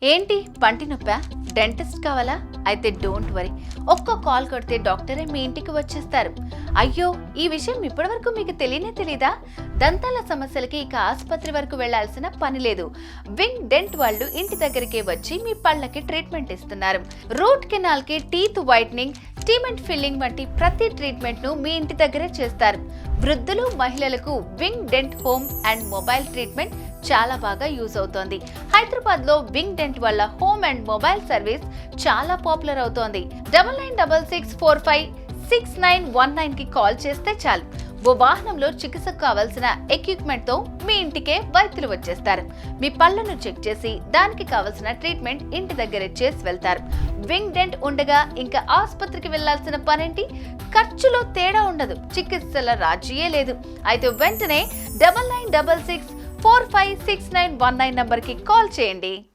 ఏంటి పంటి నొప్పా? డెంటిస్ట్ కావాలా? అయితే డోంట్ వరీ, ఒక్క కాల్ కొడితే డాక్టరే మీ ఇంటికి వచ్చేస్తారు. అయ్యో, ఈ విషయం ఇప్పటివరకు మీకు తెలీదా? దంతాల సమస్యలకి ఇక ఆసుపత్రి వరకు వెళ్లాల్సిన పని లేదు. వింగ్ డెంట్ వాళ్ళు ఇంటి దగ్గరికే వచ్చి మీ పళ్ళకి ట్రీట్మెంట్ ఇస్తున్నారు. రూట్ కెనాల్ కి, టీత్ వైట్నింగ్, స్టీమెంట్ ఫిల్లింగ్ వంటి ప్రతి ట్రీట్మెంట్ ను మీ ఇంటి దగ్గరే చేస్తారు. వృద్ధులు, మహిళలకు wing dent home and mobile treatment చాలా బాగా యూజ్ అవుతోంది. హైదరాబాద్ లో వింగ్ డెంట్ వల్ల హోమ్ అండ్ మొబైల్ సర్వీస్ చాలా పాపులర్ అవుతోంది. 9966456919 కి కాల్ చేస్తే చాలు, ఓ వాహనంలో చికిత్సకు కావాల్సిన ఎక్విప్మెంట్ తో మీ ఇంటికే వైద్యులు వచ్చేస్తారు. మీ పళ్ళను చెక్ చేసి దానికి కావాల్సిన ట్రీట్మెంట్ ఇంటి దగ్గరే చేసి వెళ్తారు. వింగ్ డెంట్ ఉండగా ఇంకా ఆసుపత్రికి వెళ్లాల్సిన పనేంటి? ఖర్చులో తేడా ఉండదు, చికిత్సల రాజీయే లేదు. అయితే వెంటనే 9966456919 నంబర్కి కాల్ చేయండి.